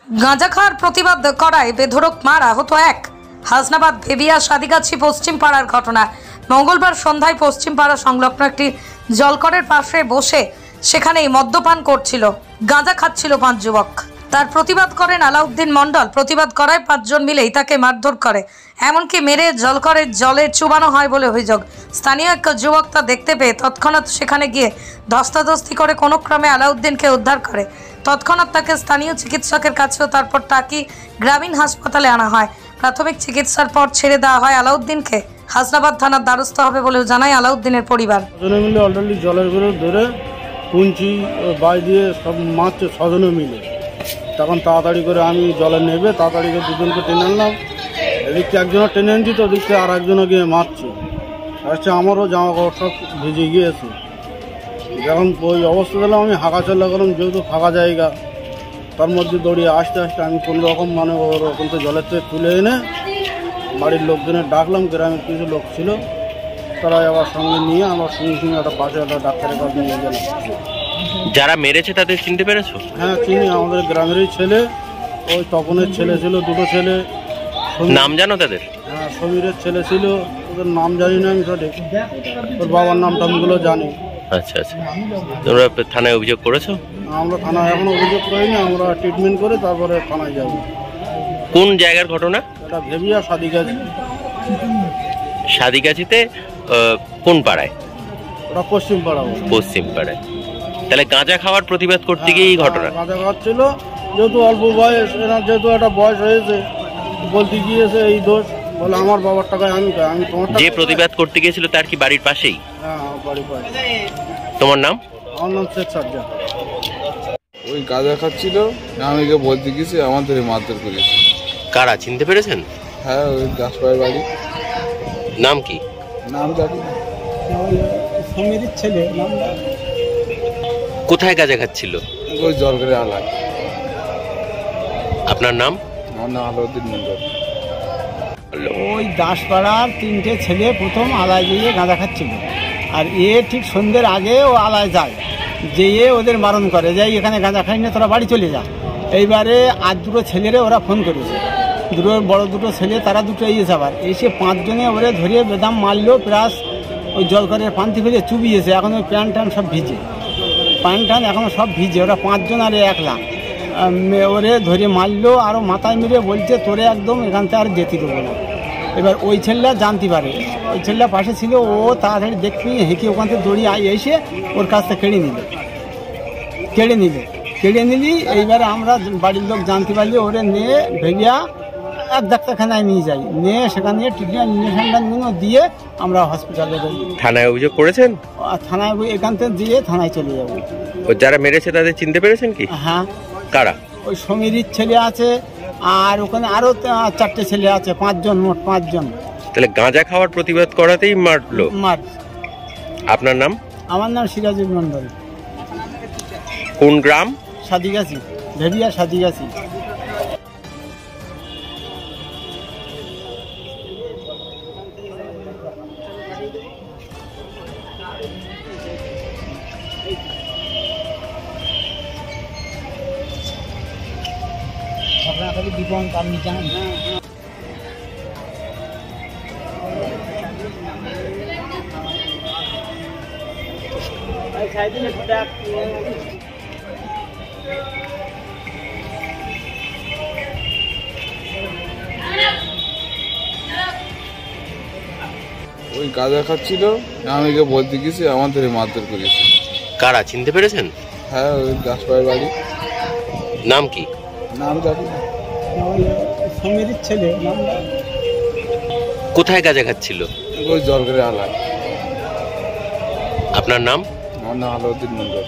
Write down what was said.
গাঁজা খাওয়ার প্রতিবাদ করায় বেধড়ক মারা হতো এক। হাসনাবাদ ভেবিয়া সাদিগাছি পশ্চিম পাড়ার ঘটনা। মঙ্গলবার সন্ধ্যায় পশ্চিম পাড়া সংলগ্ন একটি জলকরের পাশে বসে সেখানেই মদ্যপান করছিল, গাঁজা খাচ্ছিল 5 যুবক। তার প্রতিবাদ করেন আলাউদ্দিন মণ্ডল। প্রতিবাদ করায় 5 জন মিলেই তাকে মারধর করে, এমনকি মেরে জলকরের জলে চুবানো হয় বলে অভিযোগ। স্থানীয় এক যুবক তা দেখতে পেয়ে তৎক্ষণাৎ সেখানে গিয়ে ধস্তাধস্তি করে কোনো ক্রমে আলাউদ্দিনকে উদ্ধার করে। তৎক্ষণাৎ তাকে স্থানীয় চিকিৎসকের কাছেও তারপর টাকি গ্রামীণ হাসপাতালে আনা হয়। প্রাথমিক চিকিৎসার পর ছেড়ে দেওয়া হয় আলাউদ্দিনকে। হাসনাবাদ থানার দ্বারস্থ হবে বলেও জানায় আলাউদ্দিনের পরিবার। মিলে অলরেডি জলের করে ধরে কুঞ্চি বাই দিয়ে সব মারছে 6 জনে মিলে। তখন তাড়াতাড়ি করে আমি জলে নেবে তাড়াতাড়ি করে 2 জনকে টেনে আনলাম। এদিকটা একজনের টেনে আনছি, তো ওদিকটা আর একজনে গিয়ে মারছে। আসছে আমারও জামা কাপড় সব ভিজে গিয়েছে। যখন ওই অবস্থা দিলাম আমি হাঁকাচলা করলাম, যেহেতু ফাঁকা জায়গা, তার মধ্যে দৌড়িয়ে আসতে আসতে আমি কোনো রকম ওর কিন্তু জলের থেকে তুলে এনে বাড়ির লোকজনের ডাকলাম। গ্রামের কিছু লোক ছিল, তারা আবার সঙ্গে নিয়ে আমার সঙ্গে একটা পাশে একটা ডাক্তারের কাছে নিয়ে গেলাম। যারা মেরেছে তাদের চিনতে পেরেছো? হ্যাঁ চিনি, আমাদের গ্রামেরই ছেলে। ওই তপনের ছেলে ছিল, 2টো ছেলে। নাম জানো তাদের? হ্যাঁ, সমীরের ছেলে ছিল, ওদের নাম জানি না আমি সঠিক, ওর বাবার নাম টামগুলো জানি। আচ্ছা আচ্ছা, তোমরা থানায় অভিযোগ করেছো? আমরা থানায় এখনো অভিযোগ করিনি, আমরা ট্রিটমেন্ট করে তারপরে থানায় যাব। কোন জায়গার ঘটনা? এটা ভেবিয়া সাদিগাছি। সাদিগাছিতে কোন পাড়ায়? ওটা পশ্চিম পাড়া। পশ্চিম পাড়ায়। তাহলে গাঁজা খাওয়ার প্রতিবাদ করতে গিয়ে এই ঘটনা? গাঁজা খাওয়াচ্ছিল, যেহেতু অল্প বয়স, এনার যেহেতু একটা বয়স হয়েছে, বলতে গিয়েছে এই দোষ, বলে আমার বাবার টাকায় আমি তোমার। যে প্রতিবাদ করতে গিয়েছিল তার কি বাড়ির পাশেই? হ্যাঁ, বাড়ির পাশে। তোমার নাম? আমার নাম শেখ সাজ্জা। ওই গাঁজা খাচ্ছিল, আমি বলতে গেছি, আমাদের মারধর করেছে। কারা চিনতে পেরেছেন? হ্যাঁ, ওই গাছপাড়ার বাড়ি। নাম কি? নাম জানি না, সমীরের ছেলে। কোথায় গাঁজা খাচ্ছিল? ওই জলগড়ে আলায়। আপনার নাম? আমার নাম আলাউদ্দিন মণ্ডল। ওই দাসপাড়ার 3টে ছেলে প্রথম আলায় গিয়ে গাঁজা খাচ্ছিল, আর ঠিক সন্ধ্যের আগে ও আলায় যায়, যেয়ে ওদের বারণ করে যে এখানে গাঁজা খাই না, তোরা বাড়ি চলে যা। এইবারে আর 2টো ছেলেরে ওরা ফোন করেছে, বড় 2টো ছেলে, তারা 2টো এসে আবার এসে 5 জনে ওরে ধরিয়ে বেদাম মারলো, প্লাস ওই জলকরের পান্তি ফেলে চুবিয়েছে। এখন ওই প্যান্ট ট্যান্ট সব ভিজে, প্যান্ট ট্যান্ট এখনও সব ভিজে। ওরা 5 জন আর 1 লাখ ওরে ধরে মারলো, আরও মাথায় মেরে বলছে তোরে একদম এখান থেকে আর যেতে দেবো না। এবার ওই ছেলেটা জানতে পারে, ওই ছেলেটা পাশে ছিল, ও তাড়াতাড়ি দেখবি হেঁকে ওখান থেকে দড়িয়ে এসে ওর কাছ থেকে কেড়ে নিলি। এইবারে আমরা বাড়ির লোক জানতে পারলি, ওরে নিয়ে ভেবিয়া এক ডাক্তারখানায় নিয়ে যাই, নিয়ে সেখানে ট্রিটমেন্ট ইঞ্জেকশনটা দিয়ে আমরা হসপিটালে যাই। থানায় অভিযোগ করেছেন? থানায় এখান থেকে দিয়ে থানায় চলে যাবো। যারা মেরেছে তাদের চিনতে পেরেছেন কি? হ্যাঁ। কারা? ওই সমীরের ছেলে আছে, আর ওখানে আরো 4টে ছেলে আছে, 5 জন, মোট 5 জন। তাহলে গাঁজা খাওয়ার প্রতিবাদ করাতেই মারলো? আপনার নাম? আমার নাম সিরাজুল মণ্ডল। কোন গ্রাম? সাদিগাছি, ভেবিয়া সাদিগাছি। দীপন আপনি জানেন? ওই গাঁজা খাচ্ছিল, আমি বলতে গেছি, আমাদের মারধর করেছে। কারা চিনতে পেরেছেন? হ্যাঁ, ওই গাছপাড়ার বাড়ি। নাম কি? নাম জানি না, সমীরের ছেলে। কোথায় গাঁজা খাচ্ছিল? ওই জলগড়ে আলায়। আপনার নাম? আমার নাম আলাউদ্দিন মণ্ডল।